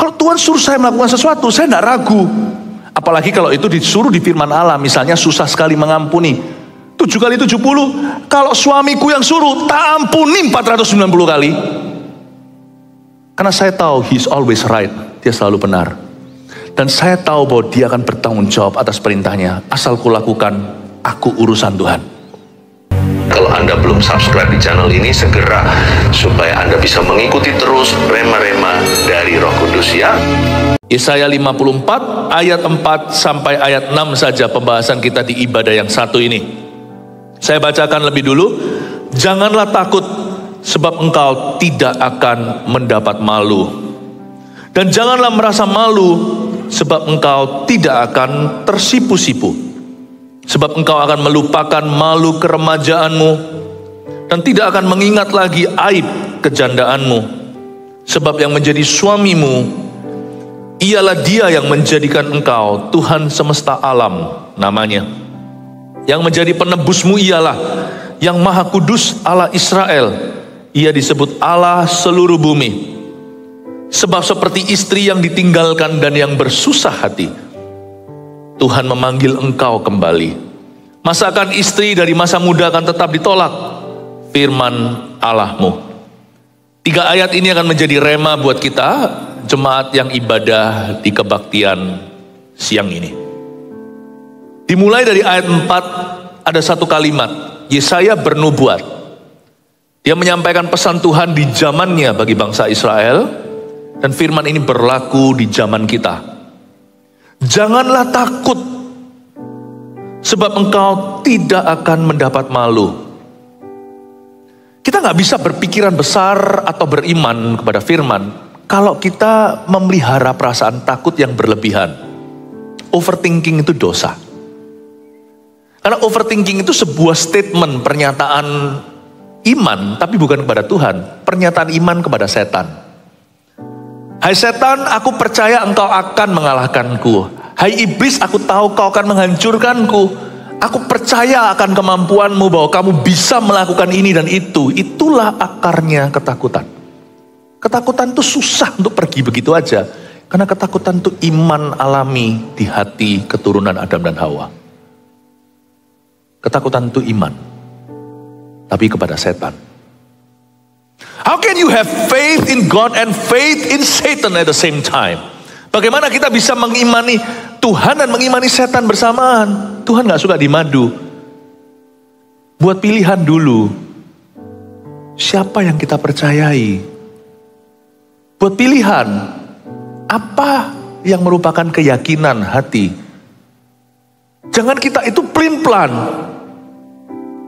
Kalau Tuhan suruh saya melakukan sesuatu, saya tidak ragu. Apalagi kalau itu disuruh di firman Allah, misalnya susah sekali mengampuni. 7 kali 70, kalau suamiku yang suruh, tak ampuni 490 kali. Karena saya tahu he's always right, dia selalu benar. Dan saya tahu bahwa dia akan bertanggung jawab atas perintahnya. Asal kulakukan, aku urusan Tuhan. Kalau Anda belum subscribe di channel ini, segera supaya Anda bisa mengikuti terus rema-rema dari Roh Kudus ya. Yesaya 54 ayat 4 sampai ayat 6 saja pembahasan kita di ibadah yang satu ini. Saya bacakan lebih dulu. Janganlah takut, sebab engkau tidak akan mendapat malu. Dan janganlah merasa malu, sebab engkau tidak akan tersipu-sipu. Sebab engkau akan melupakan malu keremajaanmu, dan tidak akan mengingat lagi aib kejandaanmu. Sebab yang menjadi suamimu, ialah dia yang menjadikan engkau Tuhan semesta alam namanya. Yang menjadi penebusmu ialah yang Maha Kudus Allah Israel. Ia disebut Allah seluruh bumi. Sebab seperti istri yang ditinggalkan dan yang bersusah hati, Tuhan memanggil engkau kembali. Masakan istri dari masa muda akan tetap ditolak? Firman Allahmu. 3 ayat ini akan menjadi rema buat kita, jemaat yang ibadah di kebaktian siang ini. Dimulai dari ayat 4, ada satu kalimat. Yesaya bernubuat. Dia menyampaikan pesan Tuhan di zamannya bagi bangsa Israel, dan firman ini berlaku di zaman kita. Janganlah takut, sebab engkau tidak akan mendapat malu. Kita nggak bisa berpikiran besar atau beriman kepada firman kalau kita memelihara perasaan takut yang berlebihan. Overthinking itu dosa. Karena overthinking itu sebuah statement, pernyataan iman, tapi bukan kepada Tuhan. Pernyataan iman kepada setan. Hai setan, aku percaya engkau akan mengalahkanku. Hai iblis, aku tahu kau akan menghancurkanku. Aku percaya akan kemampuanmu bahwa kamu bisa melakukan ini dan itu. Itulah akarnya ketakutan. Ketakutan itu susah untuk pergi begitu aja. Karena ketakutan itu iman alami di hati keturunan Adam dan Hawa. Ketakutan itu iman, tapi kepada setan. How can you have faith in God and faith in Satan at the same time? Bagaimana kita bisa mengimani Tuhan dan mengimani setan bersamaan? Tuhan gak suka dimadu. Buat pilihan dulu, siapa yang kita percayai? Buat pilihan, apa yang merupakan keyakinan hati? Jangan kita itu pelin-pelan.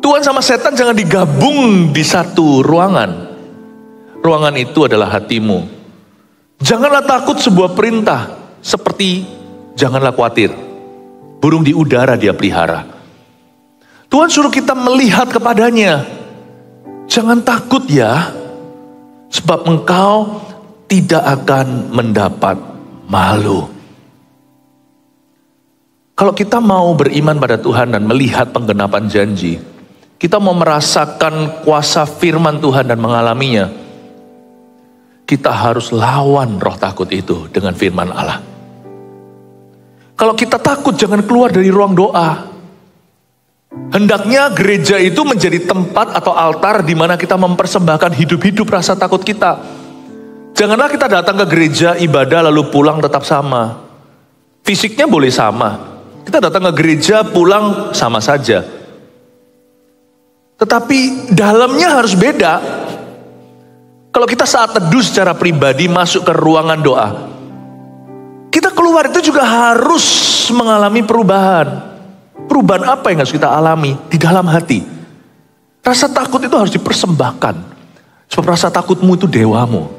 Tuhan sama setan jangan digabung di satu ruangan. Ruangan itu adalah hatimu. Janganlah takut sebuah perintah, seperti janganlah khawatir. Burung di udara dia pelihara. Tuhan suruh kita melihat kepadanya. Jangan takut ya, sebab engkau tidak akan mendapat malu. Kalau kita mau beriman pada Tuhan dan melihat penggenapan janji, kita mau merasakan kuasa firman Tuhan dan mengalaminya, kita harus lawan roh takut itu dengan firman Allah. Kalau kita takut, jangan keluar dari ruang doa. Hendaknya gereja itu menjadi tempat atau altar di mana kita mempersembahkan hidup-hidup rasa takut kita. Janganlah kita datang ke gereja ibadah lalu pulang tetap sama. Fisiknya boleh sama. Kita datang ke gereja pulang sama saja. Tetapi dalamnya harus beda. Kalau kita saat teduh secara pribadi masuk ke ruangan doa, kita keluar itu juga harus mengalami perubahan. Perubahan apa yang harus kita alami di dalam hati? Rasa takut itu harus dipersembahkan. Sebab rasa takutmu itu dewamu.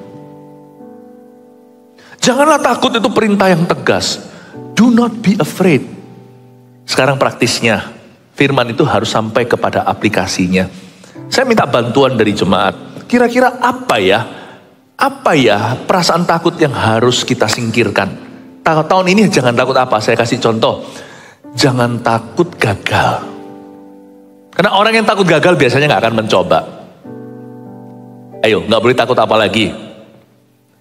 Janganlah takut itu perintah yang tegas. Do not be afraid. Sekarang praktisnya, firman itu harus sampai kepada aplikasinya. Saya minta bantuan dari jemaat. Kira-kira apa ya perasaan takut yang harus kita singkirkan? Tahun ini jangan takut apa? Saya kasih contoh. Jangan takut gagal. Karena orang yang takut gagal biasanya gak akan mencoba. Ayo, gak boleh takut apa lagi?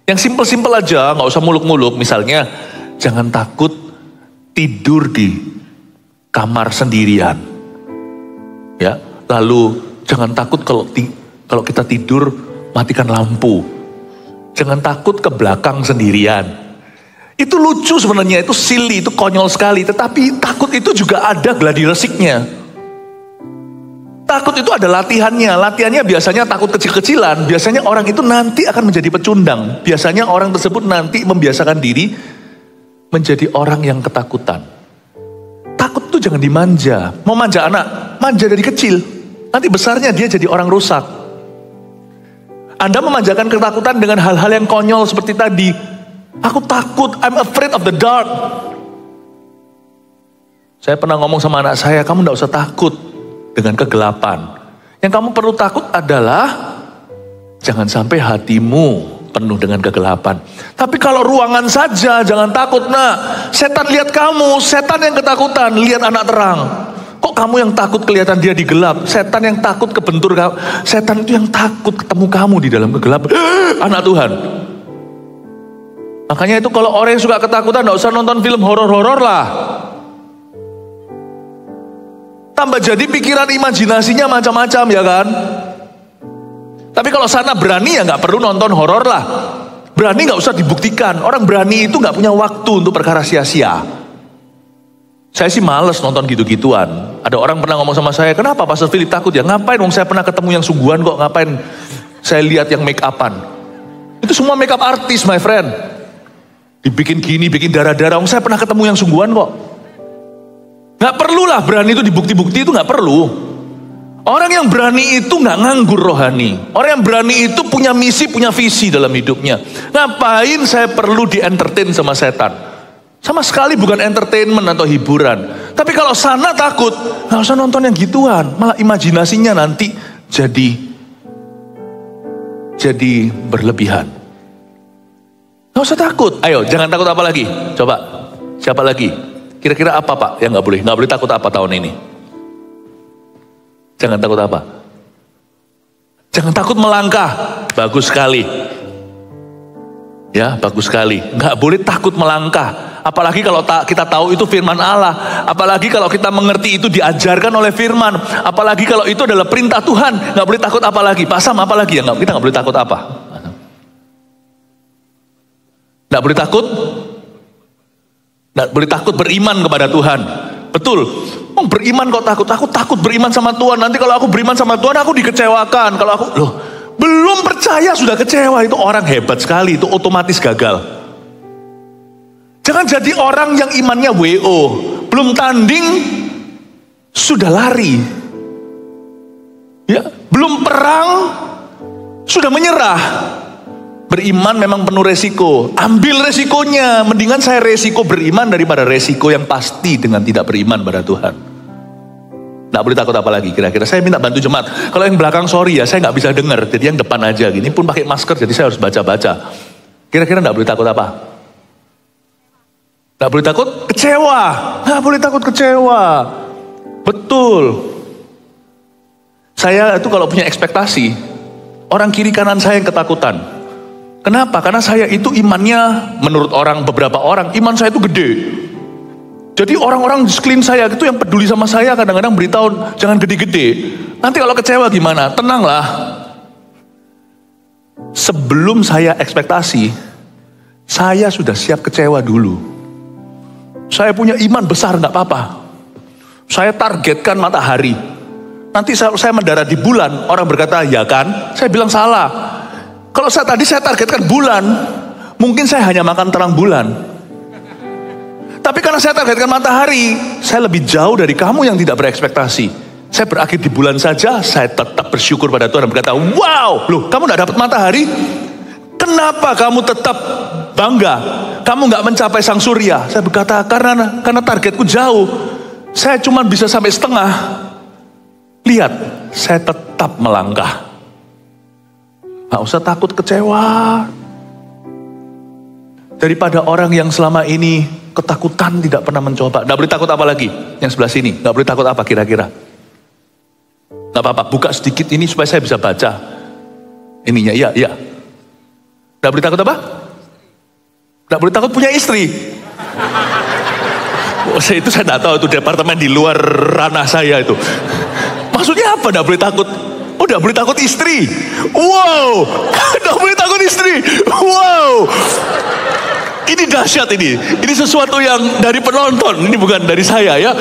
Yang simpel-simpel aja, nggak usah muluk-muluk. Misalnya, jangan takut tidur di kamar sendirian. Ya, lalu jangan takut kalau kita tidur matikan lampu. Jangan takut ke belakang sendirian. Itu lucu sebenarnya, itu silly, itu konyol sekali. Tetapi takut itu juga ada gladi resiknya. Takut itu ada latihannya. Latihannya biasanya takut kecil-kecilan. Biasanya orang itu nanti akan menjadi pecundang. Biasanya orang tersebut nanti membiasakan diri menjadi orang yang ketakutan. Takut itu jangan dimanja. Mau manja anak, manja dari kecil. Nanti besarnya dia jadi orang rusak. Anda memanjakan ketakutan dengan hal-hal yang konyol seperti tadi. Aku takut, I'm afraid of the dark. Saya pernah ngomong sama anak saya, kamu gak usah takut dengan kegelapan. Yang kamu perlu takut adalah jangan sampai hatimu penuh dengan kegelapan. Tapi kalau ruangan saja jangan takut. Nah, setan lihat kamu, setan yang ketakutan, lihat anak terang. Kok kamu yang takut kelihatan dia di gelap? Setan yang takut kebentur kamu. Setan itu yang takut ketemu kamu di dalam kegelapan. Anak Tuhan. Makanya itu kalau orang yang suka ketakutan gak usah nonton film horor-horor lah. Tambah jadi pikiran imajinasinya macam-macam ya kan. Tapi kalau sana berani ya gak perlu nonton horor lah. Berani gak usah dibuktikan. Orang berani itu gak punya waktu untuk perkara sia-sia. Saya sih males nonton gitu-gituan. Ada orang pernah ngomong sama saya, kenapa Pastor Philip takut ya? Ngapain dong saya pernah ketemu yang sungguhan kok. Ngapain saya lihat yang make upan. Itu semua make up artis my friend. Dibikin gini, bikin darah-darah. Saya pernah ketemu yang sungguhan kok. Gak perlulah berani itu dibukti-bukti itu gak perlu. Orang yang berani itu gak nganggur rohani. Orang yang berani itu punya misi, punya visi dalam hidupnya. Ngapain saya perlu di-entertain sama setan? Sama sekali bukan entertainment atau hiburan. Tapi kalau sana takut, gak usah nonton yang gituan. Malah imajinasinya nanti jadi berlebihan. Gak usah takut. Ayo, jangan takut apa lagi? Coba, siapa lagi? Kira-kira apa Pak yang gak boleh? Gak boleh takut apa tahun ini? Jangan takut apa? Jangan takut melangkah. Bagus sekali. Ya, bagus sekali. Gak boleh takut melangkah. Apalagi kalau kita tahu itu firman Allah. Apalagi kalau kita mengerti itu diajarkan oleh firman. Apalagi kalau itu adalah perintah Tuhan. Gak boleh takut apa lagi? Pak Sam, apa lagi? Kita gak boleh takut apa? Gak boleh takut? Gak boleh takut beriman kepada Tuhan. Betul. Oh, beriman kok takut? Aku takut beriman sama Tuhan. Nanti kalau aku beriman sama Tuhan aku dikecewakan. Kalau aku belum percaya sudah kecewa. Itu orang hebat sekali. Itu otomatis gagal. Jangan jadi orang yang imannya WO. Belum tanding sudah lari. Ya, belum perang sudah menyerah. Beriman memang penuh resiko. Ambil resikonya. Mendingan saya resiko beriman daripada resiko yang pasti dengan tidak beriman pada Tuhan. Nggak boleh takut apa lagi kira-kira. Saya minta bantu jemaat. Kalau yang belakang sorry ya, saya nggak bisa dengar. Jadi yang depan aja gini pun pakai masker. Jadi saya harus baca-baca. Kira-kira nggak boleh takut apa? Nggak boleh takut kecewa. Nggak boleh takut kecewa. Betul. Saya itu kalau punya ekspektasi, orang kiri kanan saya yang ketakutan. Kenapa? Karena saya itu imannya menurut beberapa orang, iman saya itu gede. Jadi orang-orang di sekeliling saya itu yang peduli sama saya kadang-kadang beritahu jangan gede-gede. Nanti kalau kecewa gimana? Tenanglah. Sebelum saya ekspektasi, saya sudah siap kecewa dulu. Saya punya iman besar nggak apa-apa. Saya targetkan matahari. Nanti saya mendarat di bulan, orang berkata ya kan? Saya bilang salah. Kalau saya targetkan bulan, mungkin saya hanya makan terang bulan. Tapi karena saya targetkan matahari, saya lebih jauh dari kamu yang tidak berekspektasi. Saya berakhir di bulan saja, saya tetap bersyukur pada Tuhan dan berkata, wow, loh kamu tidak dapat matahari? Kenapa kamu tetap bangga? Kamu nggak mencapai sang surya? Saya berkata, karena targetku jauh. Saya cuma bisa sampai setengah. Lihat, saya tetap melangkah. Gak usah takut kecewa. Daripada orang yang selama ini ketakutan tidak pernah mencoba. Gak boleh takut apa lagi? Yang sebelah sini. Gak boleh takut apa kira-kira? Gak apa-apa. Buka sedikit ini supaya saya bisa baca. Ininya, iya. Gak boleh takut apa? Nggak boleh takut punya istri. Oh, saya tidak tahu, itu departemen di luar ranah saya itu. Maksudnya apa nggak boleh takut? Oh, nggak boleh takut istri. Wow, nggak boleh takut istri. Wow, ini dahsyat ini. Ini sesuatu yang dari penonton, ini bukan dari saya ya.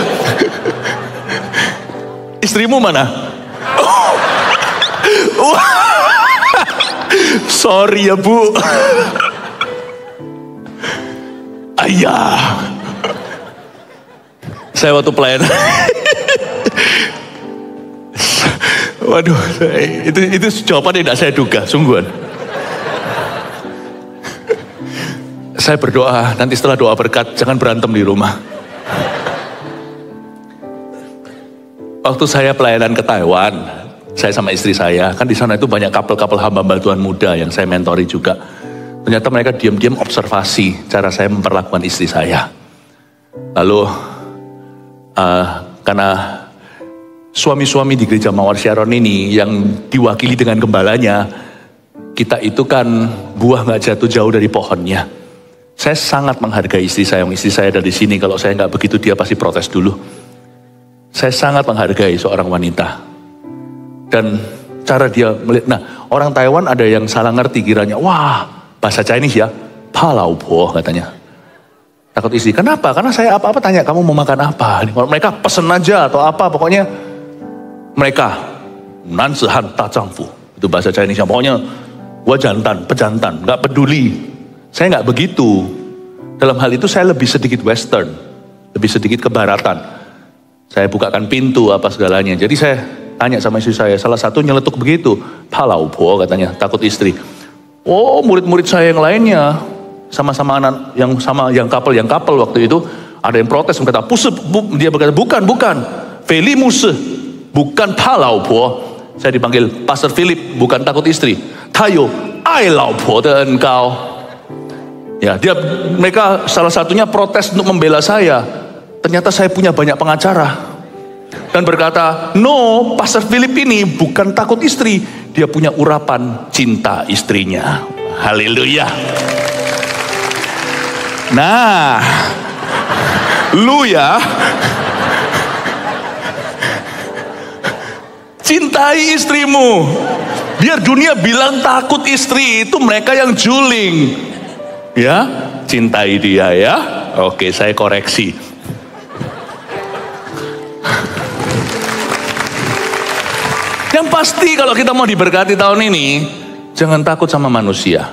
Istrimu mana? Oh. Sorry ya Bu. Ayah. Saya waktu pelayanan. Waduh, itu jawaban yang tidak saya duga, sungguhan. Saya berdoa, nanti setelah doa berkat, jangan berantem di rumah. Waktu saya pelayanan ke Taiwan, saya sama istri saya, kan di sana itu banyak couple-couple hamba Tuhan muda yang saya mentori juga. Ternyata mereka diam-diam observasi cara saya memperlakukan istri saya. Lalu, karena suami-suami di gereja Mawar Sharon ini yang diwakili dengan gembalanya, kita itu kan buah gak jatuh jauh dari pohonnya. Saya sangat menghargai istri saya dari sini. Kalau saya nggak begitu, dia pasti protes dulu. Saya sangat menghargai seorang wanita. Dan cara dia melihat, nah orang Taiwan ada yang salah ngerti kiranya, wah bahasa Chinese ya, palaupo katanya. Takut istri, kenapa? Karena saya apa-apa tanya, kamu mau makan apa? Kalau mereka pesen aja atau apa, pokoknya mereka, nansihan tajangfu, itu bahasa Chinese, pokoknya wajantan, pejantan, gak peduli. Saya gak begitu. Dalam hal itu saya lebih sedikit western, lebih sedikit kebaratan. Saya bukakan pintu apa segalanya. Jadi saya tanya sama istri saya, salah satu nyeletuk begitu, palaupo katanya, takut istri. Oh, murid-murid saya yang lainnya, sama-sama anak yang couple waktu itu, ada yang protes berkata, dia berkata, bukan, Feli Muse, bukan palaupo. Saya dipanggil Pastor Philip, bukan takut istri. Tayo, ai laupo de engkau. Ya, mereka salah satunya protes untuk membela saya. Ternyata saya punya banyak pengacara. Dan berkata, no, Pastor Philip ini bukan takut istri, dia punya urapan cinta istrinya. Haleluya. Nah, lu ya, cintai istrimu. Biar dunia bilang takut istri, itu mereka yang juling. Ya, cintai dia ya. Oke, saya koreksi. Yang pasti kalau kita mau diberkati tahun ini, jangan takut sama manusia.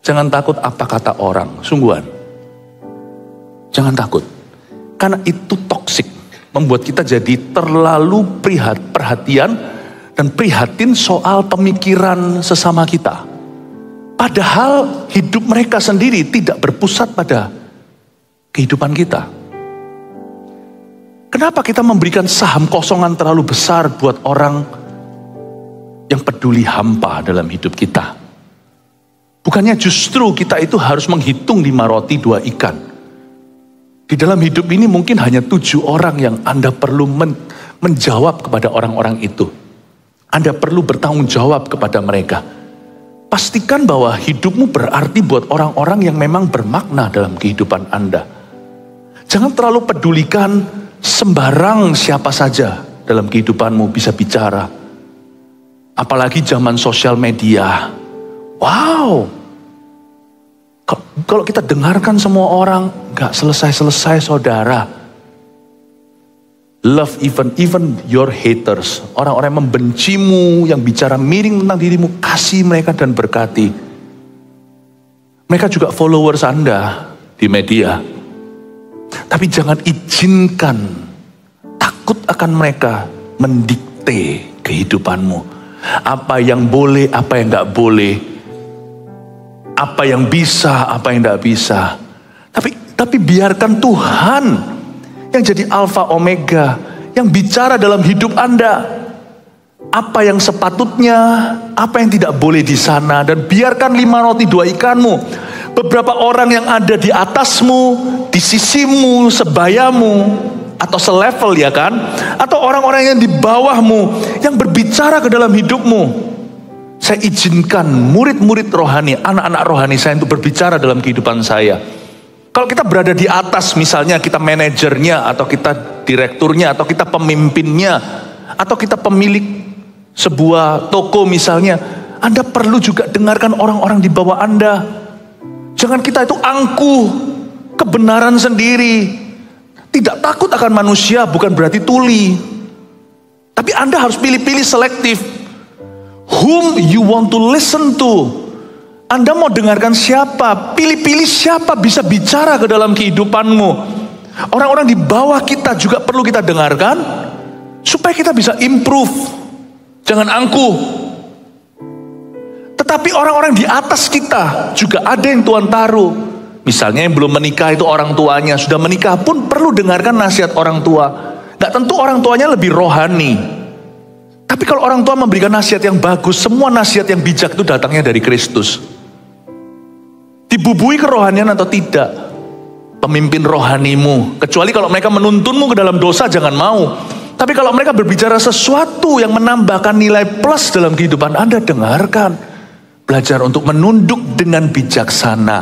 Jangan takut apa kata orang, sungguhan. Jangan takut. Karena itu toksik, membuat kita jadi terlalu perhatian dan prihatin soal pemikiran sesama kita. Padahal hidup mereka sendiri tidak berpusat pada kehidupan kita. Kenapa kita memberikan saham kosongan terlalu besar buat orang yang peduli hampa dalam hidup kita? Bukannya justru kita itu harus menghitung 5 roti 2 ikan. Di dalam hidup ini mungkin hanya 7 orang yang Anda perlu menjawab kepada orang-orang itu. Anda perlu bertanggung jawab kepada mereka. Pastikan bahwa hidupmu berarti buat orang-orang yang memang bermakna dalam kehidupan Anda. Jangan terlalu pedulikan sembarang siapa saja dalam kehidupanmu bisa bicara. Apalagi zaman sosial media. Wow. Kalau kita dengarkan semua orang, gak selesai-selesai saudara. Love even your haters. Orang-orang yang membencimu, yang bicara miring tentang dirimu, kasih mereka dan berkati. Mereka juga followers Anda di media. Tapi jangan izinkan takut akan mereka mendikte kehidupanmu. Apa yang boleh, apa yang gak boleh. Apa yang bisa, apa yang gak bisa. Tapi biarkan Tuhan yang jadi alfa omega, yang bicara dalam hidup Anda. Apa yang sepatutnya, apa yang tidak boleh di sana. Dan biarkan 5 roti 2 ikanmu. Beberapa orang yang ada di atasmu, di sisimu, sebayamu, atau selevel ya kan, atau orang-orang yang di bawahmu, yang berbicara ke dalam hidupmu. Saya izinkan murid-murid rohani, anak-anak rohani saya untuk berbicara dalam kehidupan saya. Kalau kita berada di atas, misalnya kita manajernya, atau kita direkturnya, atau kita pemimpinnya, atau kita pemilik sebuah toko misalnya, Anda perlu juga dengarkan orang-orang di bawah Anda. Jangan kita itu angkuh kebenaran sendiri. Tidak takut akan manusia bukan berarti tuli. Tapi Anda harus pilih-pilih selektif. Whom you want to listen to. Anda mau dengarkan siapa? Pilih-pilih siapa bisa bicara ke dalam kehidupanmu. Orang-orang di bawah kita juga perlu kita dengarkan, supaya kita bisa improve. Jangan angkuh. Tetapi orang-orang di atas kita juga ada yang Tuhan taruh. Misalnya yang belum menikah itu orang tuanya, sudah menikah pun perlu dengarkan nasihat orang tua. Gak tentu orang tuanya lebih rohani. Tapi kalau orang tua memberikan nasihat yang bagus, semua nasihat yang bijak itu datangnya dari Kristus. Dibubui kerohanian atau tidak, pemimpin rohanimu, kecuali kalau mereka menuntunmu ke dalam dosa, jangan mau. Tapi kalau mereka berbicara sesuatu yang menambahkan nilai plus dalam kehidupan Anda, dengarkan. Belajar untuk menunduk dengan bijaksana.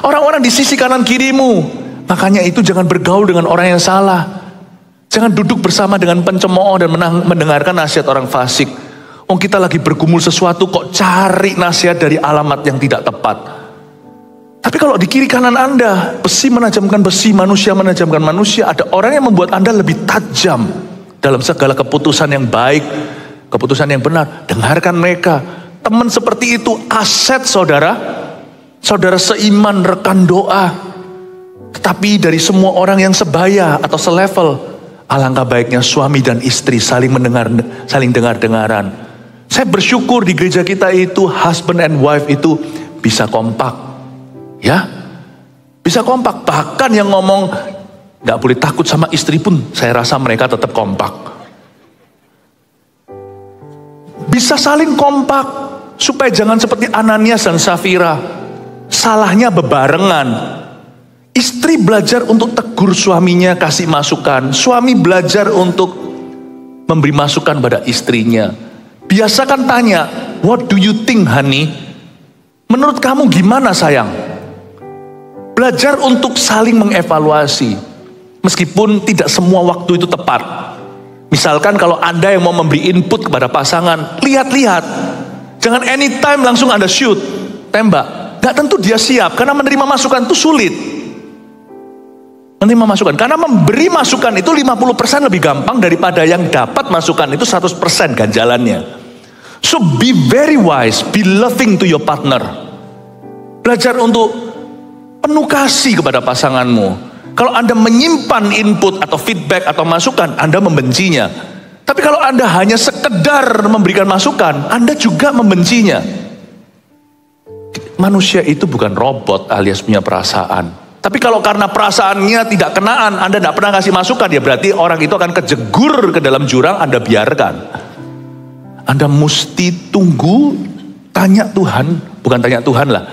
Orang-orang di sisi kanan kirimu, makanya itu jangan bergaul dengan orang yang salah. Jangan duduk bersama dengan pencemooh dan mendengarkan nasihat orang fasik. Kita lagi bergumul sesuatu kok cari nasihat dari alamat yang tidak tepat. Tapi kalau di kiri kanan Anda, besi menajamkan besi, manusia menajamkan manusia, ada orang yang membuat Anda lebih tajam dalam segala keputusan yang baik, keputusan yang benar. Dengarkan mereka. Teman seperti itu aset saudara. Saudara seiman, rekan doa. Tetapi dari semua orang yang sebaya atau selevel, alangkah baiknya suami dan istri saling dengar-dengaran. Saya bersyukur di gereja kita itu husband and wife itu bisa kompak. Ya, bisa kompak. Bahkan yang ngomong gak boleh takut sama istri pun, saya rasa mereka tetap kompak. Bisa saling kompak, supaya jangan seperti Ananias dan Safira, salahnya bebarengan. Istri belajar untuk tegur suaminya, kasih masukan. Suami belajar untuk memberi masukan pada istrinya. Biasakan tanya, what do you think honey? Menurut kamu gimana sayang? Belajar untuk saling mengevaluasi. Meskipun tidak semua waktu itu tepat. Misalkan kalau Anda yang mau memberi input kepada pasangan, lihat-lihat. Jangan anytime langsung Anda shoot, tembak. Gak tentu dia siap, karena menerima masukan itu sulit. Menerima masukan, karena memberi masukan itu 50% lebih gampang daripada yang dapat masukan itu 100% ganjalannya. So be very wise, be loving to your partner. Belajar untuk penuh kasih kepada pasanganmu. Kalau Anda menyimpan input atau feedback atau masukan, Anda membencinya. Tapi kalau Anda hanya sekedar memberikan masukan, Anda juga membencinya. Manusia itu bukan robot alias punya perasaan. Tapi kalau karena perasaannya tidak kenaan, Anda tidak pernah kasih masukan, ya berarti orang itu akan kejegur ke dalam jurang, Anda biarkan. Anda mesti tunggu, tanya Tuhan, bukan tanya Tuhan lah.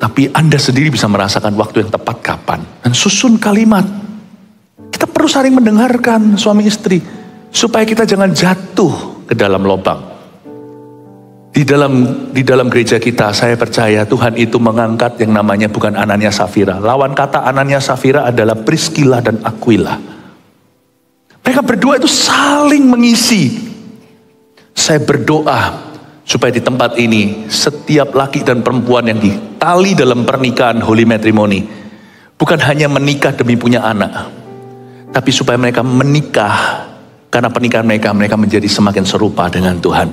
Tapi Anda sendiri bisa merasakan waktu yang tepat kapan. Dan susun kalimat. Kita perlu saling mendengarkan suami istri. Supaya kita jangan jatuh ke dalam lubang. Di dalam gereja kita, saya percaya Tuhan itu mengangkat yang namanya bukan Ananias Safira. Lawan kata Ananias Safira adalah Priscilla dan Aquila. Mereka berdua itu saling mengisi. Saya berdoa supaya di tempat ini setiap laki dan perempuan yang ditali dalam pernikahan holy matrimony bukan hanya menikah demi punya anak, tapi supaya mereka menikah karena pernikahan mereka menjadi semakin serupa dengan Tuhan.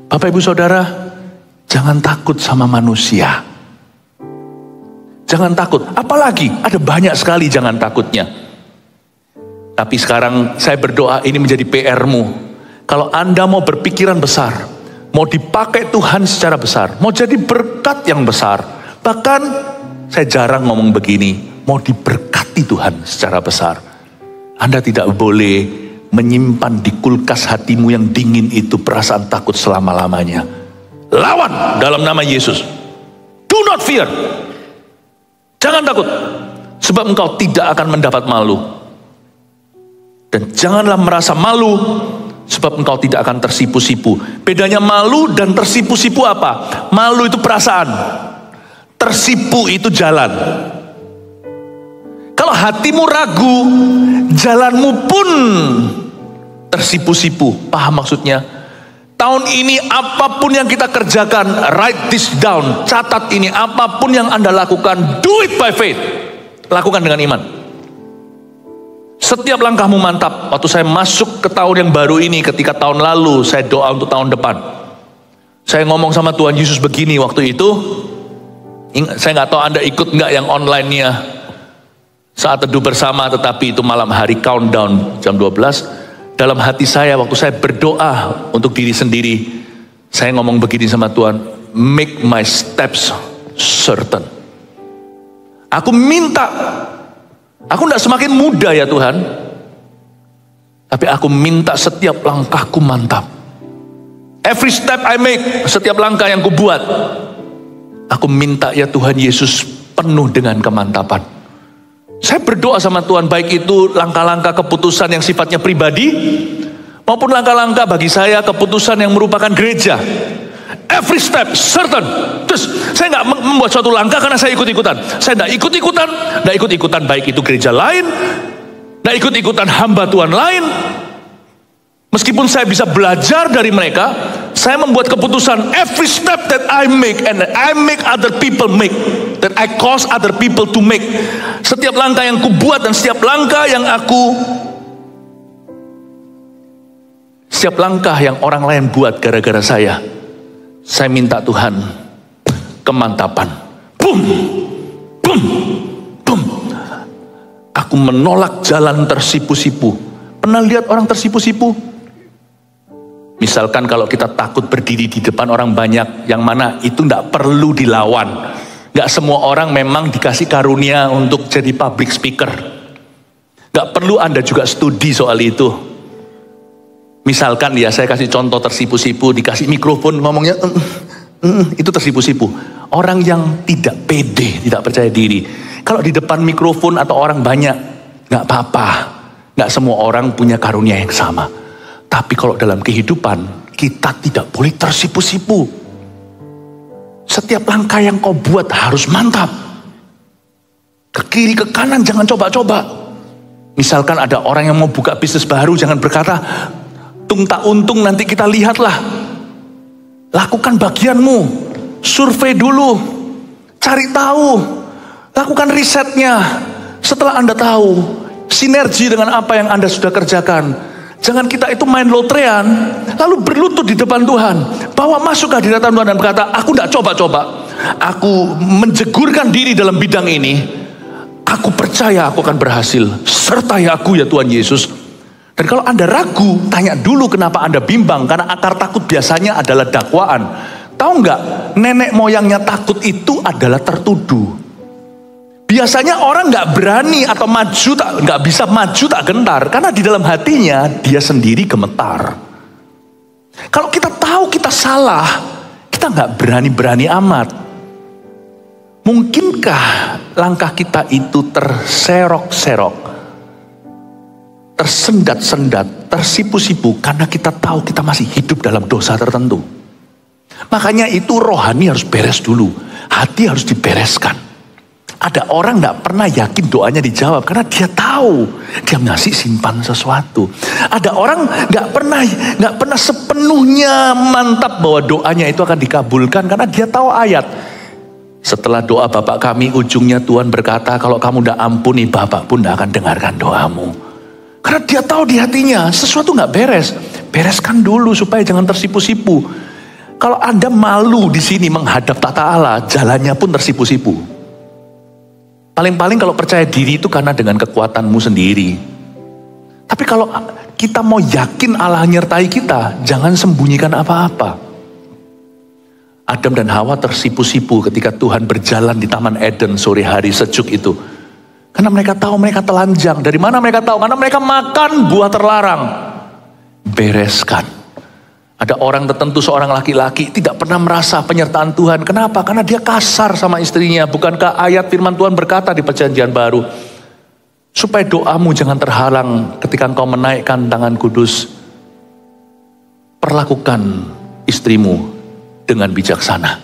Bapak Ibu Saudara, jangan takut sama manusia. Jangan takut, apalagi ada banyak sekali jangan takutnya. Tapi sekarang saya berdoa ini menjadi PR-mu. Kalau Anda mau berpikiran besar, mau dipakai Tuhan secara besar, mau jadi berkat yang besar. Bahkan saya jarang ngomong begini, mau diberkati Tuhan secara besar. Anda tidak boleh menyimpan di kulkas hatimu yang dingin itu perasaan takut selama-lamanya. Lawan dalam nama Yesus. Do not fear. Jangan takut, sebab engkau tidak akan mendapat malu. Dan janganlah merasa malu sebab engkau tidak akan tersipu-sipu. Bedanya malu dan tersipu-sipu apa? Malu itu perasaan, tersipu itu jalan. Kalau hatimu ragu, jalanmu pun tersipu-sipu. Paham maksudnya? Tahun ini apapun yang kita kerjakan, write this down, catat ini, apapun yang Anda lakukan, do it by faith. Lakukan dengan iman. Setiap langkahmu mantap. Waktu saya masuk ke tahun yang baru ini, ketika tahun lalu saya doa untuk tahun depan, saya ngomong sama Tuhan Yesus begini waktu itu. Saya nggak tahu Anda ikut nggak yang online-nya saat teduh bersama, tetapi itu malam hari countdown jam 12. Dalam hati saya waktu saya berdoa untuk diri sendiri, saya ngomong begini sama Tuhan, make my steps certain. Aku minta, aku tidak semakin muda ya Tuhan, tapi aku minta setiap langkahku mantap. Every step I make, setiap langkah yang ku buat, aku minta ya Tuhan Yesus penuh dengan kemantapan. Saya berdoa sama Tuhan, baik itu langkah-langkah keputusan yang sifatnya pribadi, maupun langkah-langkah bagi saya keputusan yang merupakan gereja. Every step certain. Terus saya nggak membuat suatu langkah karena saya ikut-ikutan. Saya nggak ikut-ikutan baik itu gereja lain, nggak ikut-ikutan hamba Tuhan lain. Meskipun saya bisa belajar dari mereka, saya membuat keputusan every step that I make and that I make other people make, that I cause other people to make. Setiap langkah yang ku buat dan setiap langkah yang orang lain buat gara-gara saya minta Tuhan kemantapan. Boom, boom, boom. Aku menolak jalan tersipu-sipu. Pernah lihat orang tersipu-sipu? Misalkan kalau kita takut berdiri di depan orang banyak, yang mana itu tidak perlu dilawan. Gak semua orang memang dikasih karunia untuk jadi public speaker. Gak perlu Anda juga studi soal itu. Misalkan ya, saya kasih contoh tersipu-sipu, dikasih mikrofon ngomongnya, itu tersipu-sipu. Orang yang tidak pede, tidak percaya diri. Kalau di depan mikrofon atau orang banyak, gak apa-apa. Gak semua orang punya karunia yang sama. Tapi kalau dalam kehidupan, kita tidak boleh tersipu-sipu. Setiap langkah yang kau buat harus mantap. Ke kiri, ke kanan, jangan coba-coba. Misalkan ada orang yang mau buka bisnis baru, jangan berkata, tung tak untung nanti kita lihatlah. Lakukan bagianmu. Survei dulu. Cari tahu. Lakukan risetnya. Setelah Anda tahu, sinergi dengan apa yang Anda sudah kerjakan. Jangan kita itu main lotrean, lalu berlutut di depan Tuhan, bawa masuk ke hadirat Tuhan dan berkata, aku tidak coba-coba, aku menjegurkan diri dalam bidang ini, aku percaya aku akan berhasil, sertai aku ya Tuhan Yesus. Dan kalau Anda ragu, tanya dulu kenapa Anda bimbang, karena akar takut biasanya adalah dakwaan. Tahu nggak, nenek moyangnya takut itu adalah tertuduh. Biasanya orang nggak berani atau nggak bisa maju tak gentar, karena di dalam hatinya dia sendiri gemetar. Kalau kita tahu kita salah, kita nggak berani-berani amat. Mungkinkah langkah kita itu terserok-serok, tersendat-sendat, tersipu-sipu karena kita tahu kita masih hidup dalam dosa tertentu? Makanya itu rohani harus beres dulu, hati harus dibereskan. Ada orang gak pernah yakin doanya dijawab karena dia tahu dia masih simpan sesuatu. Ada orang gak pernah sepenuhnya mantap bahwa doanya itu akan dikabulkan karena dia tahu ayat. Setelah doa Bapak kami, ujungnya Tuhan berkata, kalau kamu gak ampuni, Bapak pun gak akan dengarkan doamu. Karena dia tahu di hatinya sesuatu gak beres. Bereskan dulu supaya jangan tersipu-sipu. Kalau Anda malu di sini menghadap tata Allah, jalannya pun tersipu-sipu. Paling-paling kalau percaya diri itu karena dengan kekuatanmu sendiri. Tapi kalau kita mau yakin Allah nyertai kita, jangan sembunyikan apa-apa. Adam dan Hawa tersipu-sipu ketika Tuhan berjalan di Taman Eden sore hari sejuk itu. Karena mereka tahu mereka telanjang. Dari mana mereka tahu? Karena mereka makan buah terlarang. Bereskan. Ada orang tertentu, seorang laki-laki tidak pernah merasa penyertaan Tuhan. Kenapa? Karena dia kasar sama istrinya. Bukankah ayat firman Tuhan berkata di Perjanjian Baru, supaya doamu jangan terhalang ketika engkau menaikkan tangan kudus. Perlakukan istrimu dengan bijaksana,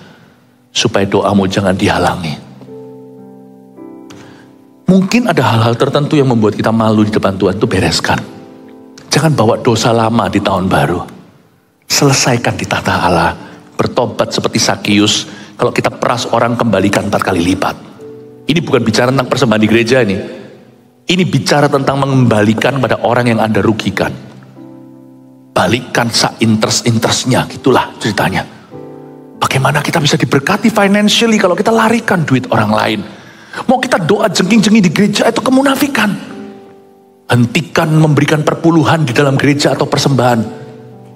supaya doamu jangan dihalangi. Mungkin ada hal-hal tertentu yang membuat kita malu di depan Tuhan, itu bereskan. Jangan bawa dosa lama di tahun baru. Selesaikan di tata Allah. Bertobat seperti Sakius. Kalau kita peras orang, kembalikan 4 kali lipat. Ini bukan bicara tentang persembahan di gereja ini. Ini bicara tentang mengembalikan pada orang yang Anda rugikan. Balikkan interest-interestnya, gitulah ceritanya. Bagaimana kita bisa diberkati financially kalau kita larikan duit orang lain. Mau kita doa jengking-jengking di gereja, itu kemunafikan. Hentikan memberikan perpuluhan di dalam gereja atau persembahan.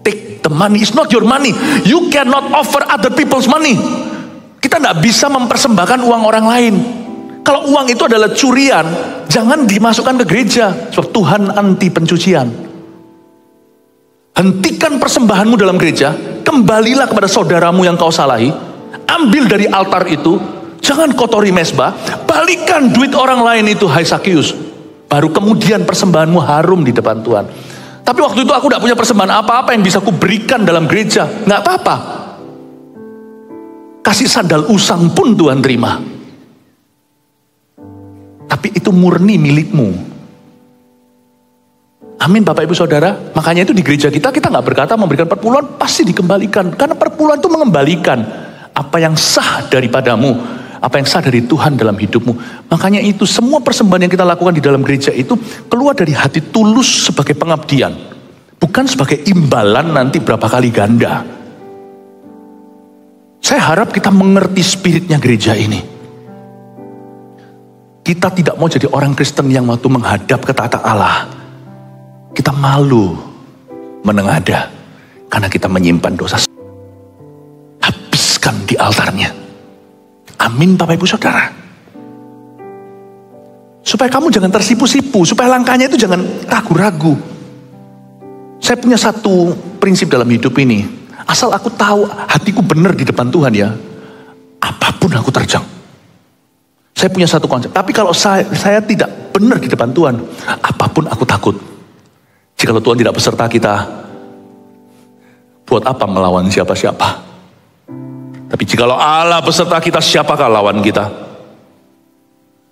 Take the money, it's not your money. You cannot offer other people's money. Kita tidak bisa mempersembahkan uang orang lain. Kalau uang itu adalah curian, jangan dimasukkan ke gereja. Sebab Tuhan anti pencucian. Hentikan persembahanmu dalam gereja, kembalilah kepada saudaramu yang kau salahi, ambil dari altar itu, jangan kotori mesbah, balikan duit orang lain itu, hai Sakius. Baru kemudian persembahanmu harum di depan Tuhan. Tapi waktu itu aku tidak punya persembahan apa-apa yang bisa aku berikan dalam gereja. Nggak apa-apa. Kasih sandal usang pun Tuhan terima. Tapi itu murni milikmu. Amin Bapak Ibu Saudara. Makanya itu di gereja kita nggak berkata memberikan perpuluhan, pasti dikembalikan. Karena perpuluhan itu mengembalikan apa yang sah daripadamu, apa yang sah dari Tuhan dalam hidupmu. Makanya itu semua persembahan yang kita lakukan di dalam gereja itu keluar dari hati tulus sebagai pengabdian. Bukan sebagai imbalan nanti berapa kali ganda. Saya harap kita mengerti spiritnya gereja ini. Kita tidak mau jadi orang Kristen yang waktu menghadap ke tata Allah, kita malu menengadah karena kita menyimpan dosa. Habiskan di altarnya. Amin Bapak Ibu Saudara. Supaya kamu jangan tersipu-sipu, supaya langkahnya itu jangan ragu-ragu. Saya punya satu prinsip dalam hidup ini. Asal aku tahu hatiku benar di depan Tuhan ya, apapun aku terjang. Saya punya satu konsep. Tapi kalau saya tidak benar di depan Tuhan, apapun aku takut. Jikalau Tuhan tidak beserta kita, buat apa melawan siapa-siapa? Tapi jikalau Allah beserta kita, siapakah lawan kita?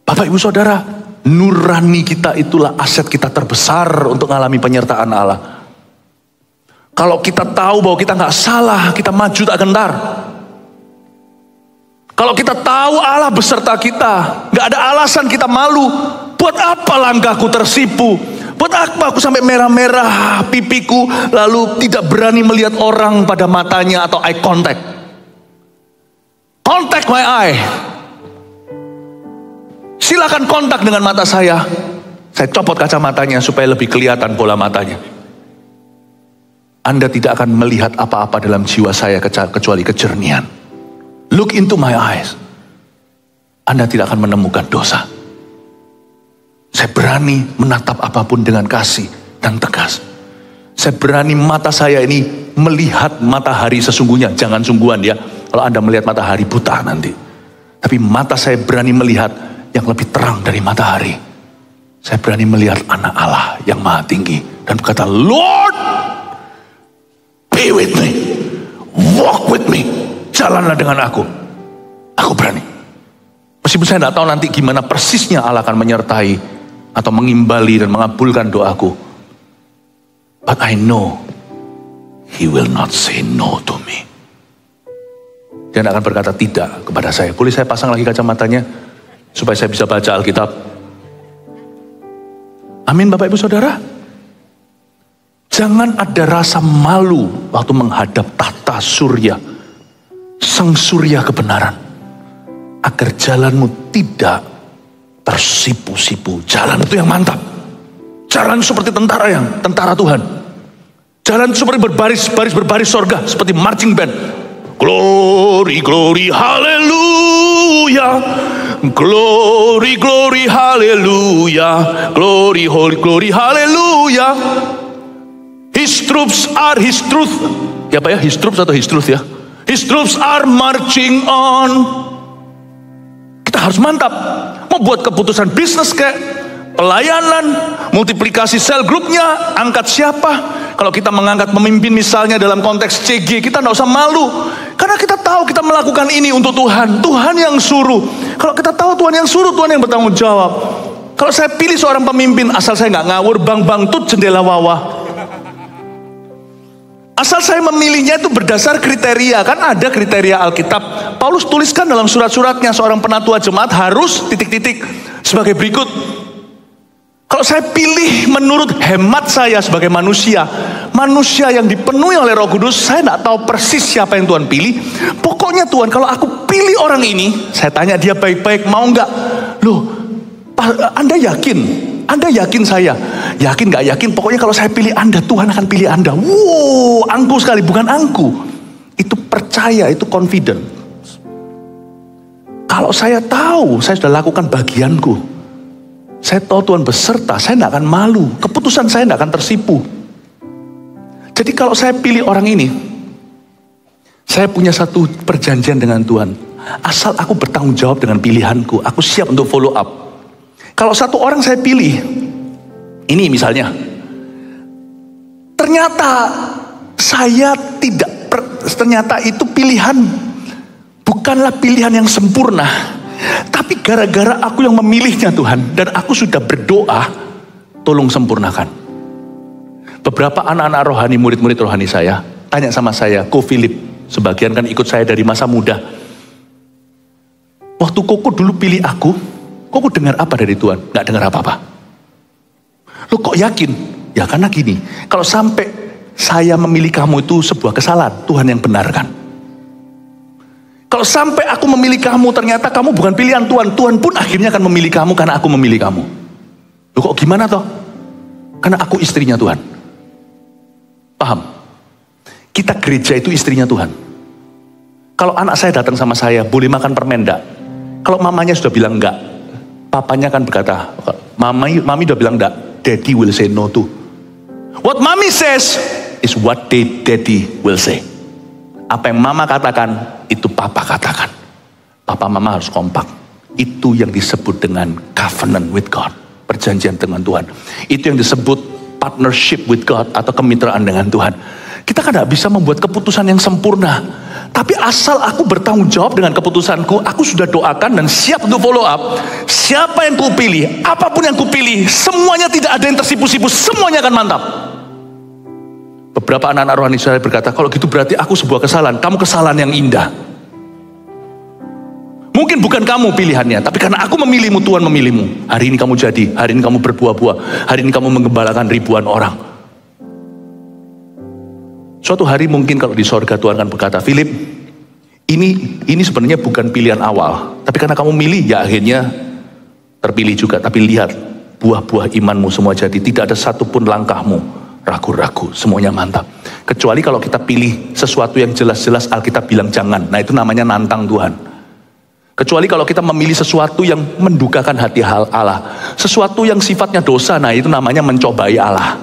Bapak Ibu Saudara, nurani kita itulah aset kita terbesar untuk mengalami penyertaan Allah. Kalau kita tahu bahwa kita nggak salah, kita maju tak gentar. Kalau kita tahu Allah beserta kita, nggak ada alasan kita malu. Buat apa langkahku tersipu? Buat apa aku sampai merah-merah pipiku, lalu tidak berani melihat orang pada matanya atau eye contact? Contact my eye. Silakan kontak dengan mata saya. Saya copot kacamatanya supaya lebih kelihatan bola matanya. Anda tidak akan melihat apa-apa dalam jiwa saya kecuali kejernihan. Look into my eyes. Anda tidak akan menemukan dosa. Saya berani menatap apapun dengan kasih dan tegas. Saya berani mata saya ini melihat matahari sesungguhnya. Jangan sungguhan ya, kalau Anda melihat matahari buta nanti. Tapi mata saya berani melihat yang lebih terang dari matahari. Saya berani melihat anak Allah yang maha tinggi. Dan berkata, Lord, be with me. Walk with me. Jalanlah dengan aku. Aku berani. Meskipun saya tidak tahu nanti gimana persisnya Allah akan menyertai atau mengimbali dan mengabulkan doaku. But I know He will not say no to me. Dia tidak akan berkata tidak kepada saya. Boleh saya pasang lagi kacamatanya supaya saya bisa baca Alkitab? Amin Bapak Ibu Saudara. Jangan ada rasa malu waktu menghadap tata surya, sang surya kebenaran, agar jalanmu tidak tersipu-sipu. Jalan itu yang mantap. Jalan seperti tentara Tuhan. Jalan seperti berbaris sorga, seperti marching band. Glory, glory, hallelujah. Glory, glory, hallelujah. Glory, holy, glory, hallelujah. His troops are his truth. Ya Pak ya, his troops atau his truth ya. His troops are marching on. Kita harus mantap. Mau buat keputusan bisnis kayak pelayanan, multiplikasi sel grupnya, angkat siapa, Kalau kita mengangkat pemimpin misalnya dalam konteks CG, kita tidak usah malu. Karena kita tahu kita melakukan ini untuk Tuhan. Tuhan yang suruh. Kalau kita tahu Tuhan yang suruh, Tuhan yang bertanggung jawab. Kalau saya pilih seorang pemimpin, asal saya nggak ngawur, bang tut jendela wawah. Asal saya memilihnya itu berdasar kriteria. Kan ada kriteria Alkitab. Paulus tuliskan dalam surat-suratnya, seorang penatua jemaat harus titik-titik sebagai berikut. Kalau saya pilih menurut hemat saya sebagai manusia yang dipenuhi oleh Roh Kudus, saya tidak tahu persis siapa yang Tuhan pilih. Pokoknya Tuhan, kalau aku pilih orang ini, saya tanya dia baik-baik, mau nggak? Loh, Anda yakin? Anda yakin saya? Yakin gak yakin? Pokoknya kalau saya pilih Anda, Tuhan akan pilih Anda. Wow, angku sekali, bukan angku. Itu percaya, itu confident. Kalau saya tahu, saya sudah lakukan bagianku. Saya tahu Tuhan beserta, saya tidak akan malu. Keputusan saya tidak akan tersipu. Jadi kalau saya pilih orang ini, saya punya satu perjanjian dengan Tuhan. Asal aku bertanggung jawab dengan pilihanku, aku siap untuk follow up. Kalau satu orang saya pilih, ini misalnya, ternyata ternyata itu pilihan bukanlah pilihan yang sempurna, tapi gara-gara aku yang memilihnya Tuhan, dan aku sudah berdoa, tolong sempurnakan. Beberapa anak-anak rohani, murid-murid rohani saya, tanya sama saya, Ko Philip, sebagian kan ikut saya dari masa muda. Waktu Koko dulu pilih aku, Koko dengar apa dari Tuhan? Gak dengar apa-apa. Lo kok yakin? Ya karena gini, kalau sampai saya memilih kamu itu sebuah kesalahan, Tuhan yang benarkan. Kalau sampai aku memilih kamu, ternyata kamu bukan pilihan Tuhan, Tuhan pun akhirnya akan memilih kamu karena aku memilih kamu. Lo kok gimana toh? Karena aku istrinya Tuhan. Paham? Kita gereja itu istrinya Tuhan. Kalau anak saya datang sama saya, boleh makan permen enggak? Kalau mamanya sudah bilang enggak, papanya kan berkata, mami udah bilang enggak, daddy will say no too. What mommy says is what daddy will say. Apa yang mama katakan, itu papa katakan. Papa mama harus kompak. Itu yang disebut dengan covenant with God. Perjanjian dengan Tuhan. Itu yang disebut partnership with God atau kemitraan dengan Tuhan. Kita kan tidak bisa membuat keputusan yang sempurna. Tapi asal aku bertanggung jawab dengan keputusanku, aku sudah doakan dan siap untuk follow up. Siapa yang ku pilih, apapun yang ku pilih, semuanya tidak ada yang tersipu-sipu, semuanya akan mantap. Beberapa anak-anak rohani saya berkata, kalau gitu berarti aku sebuah kesalahan, kamu kesalahan yang indah. Mungkin bukan kamu pilihannya, tapi karena aku memilihmu, Tuhan memilihmu. Hari ini kamu jadi, hari ini kamu berbuah-buah, hari ini kamu menggembalakan ribuan orang. Suatu hari mungkin kalau di sorga Tuhan akan berkata, Philip, ini sebenarnya bukan pilihan awal, tapi karena kamu milih, ya akhirnya terpilih juga. Tapi lihat, buah-buah imanmu semua jadi, tidak ada satupun langkahmu ragu-ragu, semuanya mantap. Kecuali kalau kita pilih sesuatu yang jelas-jelas Alkitab bilang jangan, nah itu namanya nantang Tuhan. Kecuali kalau kita memilih sesuatu yang mendukakan hati Allah, sesuatu yang sifatnya dosa, nah itu namanya mencobai Allah.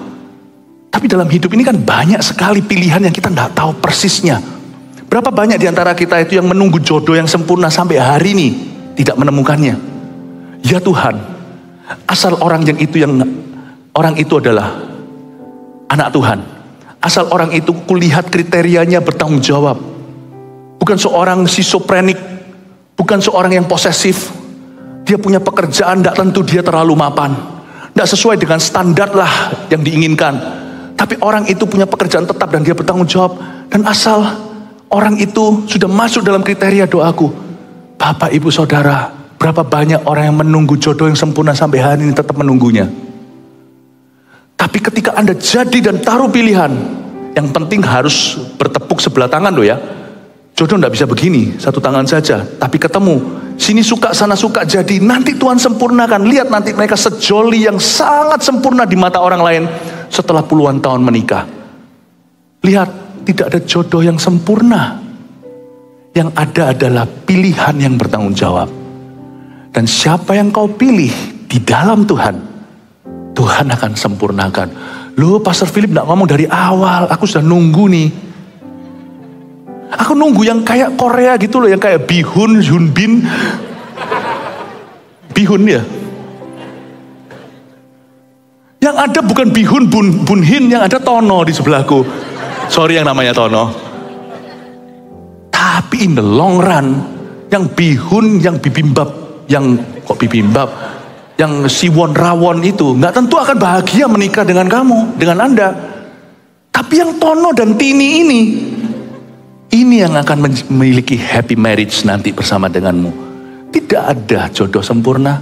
Tapi dalam hidup ini kan banyak sekali pilihan yang kita tidak tahu persisnya. Berapa banyak di antara kita itu yang menunggu jodoh yang sempurna sampai hari ini tidak menemukannya. Ya Tuhan, asal orang itu adalah anak Tuhan. Asal orang itu kulihat kriterianya bertanggung jawab. Bukan seorang schizophrenic, bukan seorang yang posesif. Dia punya pekerjaan tidak tentu, dia terlalu mapan. Tidak sesuai dengan standar lah yang diinginkan. Tapi orang itu punya pekerjaan tetap dan dia bertanggung jawab. Dan asal orang itu sudah masuk dalam kriteria doaku. Bapak, ibu, saudara, berapa banyak orang yang menunggu jodoh yang sempurna sampai hari ini tetap menunggunya. Tapi ketika Anda jadi dan taruh pilihan, yang penting harus bertepuk sebelah tangan loh ya. Jodoh tidak bisa begini, satu tangan saja. Tapi ketemu, sini suka, sana suka, jadi nanti Tuhan sempurnakan. Lihat nanti mereka sejoli yang sangat sempurna di mata orang lain setelah puluhan tahun menikah. Lihat, tidak ada jodoh yang sempurna. Yang ada adalah pilihan yang bertanggung jawab. Dan siapa yang kau pilih di dalam Tuhan, Tuhan akan sempurnakan. Loh, Pastor Philip tidak ngomong dari awal, aku sudah nunggu nih. Aku nunggu yang kayak Korea gitu loh, yang kayak Bihun, Hyunbin. Bihun ya. Yang Yang ada bukan bihun bunhin, yang ada Tono di sebelahku. Sorry yang namanya Tono. Tapi in the long run, yang bihun, yang bibimbap, yang siwon rawon itu nggak tentu akan bahagia menikah dengan kamu, dengan Anda. Tapi yang Tono dan Tini ini yang akan memiliki happy marriage nanti bersama denganmu. Tidak ada jodoh sempurna.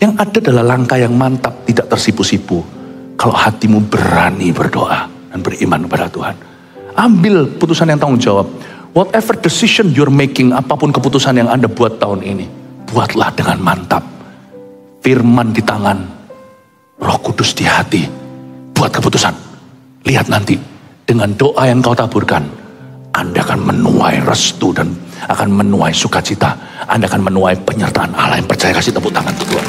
Yang ada adalah langkah yang mantap, tidak tersipu-sipu. Kalau hatimu berani berdoa dan beriman kepada Tuhan. Ambil putusan yang tanggung jawab. Whatever decision you're making, apapun keputusan yang Anda buat tahun ini, buatlah dengan mantap. Firman di tangan, Roh Kudus di hati. Buat keputusan. Lihat nanti, dengan doa yang kau taburkan, Anda akan menuai restu dan akan menuai sukacita. Anda akan menuai penyertaan Allah. Yang percaya kasih tepuk tangan untuk Tuhan.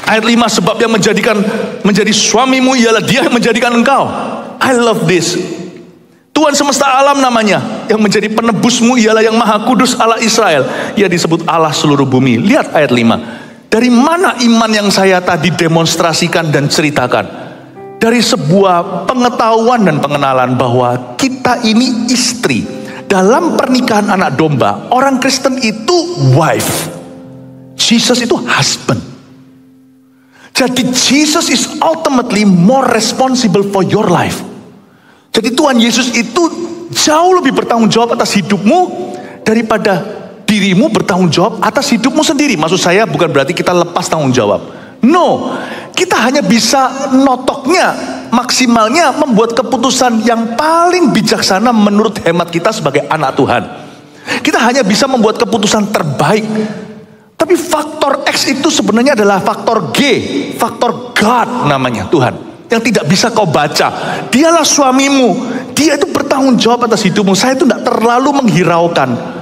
Ayat 5, sebab yang menjadi suamimu ialah dia yang menjadikan engkau. I love this. Tuhan semesta alam namanya. Yang menjadi penebusmu ialah yang maha kudus Allah Israel. Ia disebut Allah seluruh bumi. Lihat ayat 5. Dari mana iman yang saya tadi demonstrasikan dan ceritakan? Dari sebuah pengetahuan dan pengenalan bahwa kita ini istri. Dalam pernikahan anak domba, orang Kristen itu wife. Jesus itu husband. Jadi Jesus is ultimately more responsible for your life. Jadi Tuhan Yesus itu jauh lebih bertanggung jawab atas hidupmu daripada dirimu bertanggung jawab atas hidupmu sendiri. Maksud saya bukan berarti kita lepas tanggung jawab. No, kita hanya bisa notoknya, maksimalnya membuat keputusan yang paling bijaksana menurut hemat kita sebagai anak Tuhan. Kita hanya bisa membuat keputusan terbaik. Tapi faktor X itu sebenarnya adalah faktor G, faktor God namanya Tuhan. Yang tidak bisa kau baca. Dialah suamimu, dia itu bertanggung jawab atas hidupmu. Saya itu tidak terlalu menghiraukan.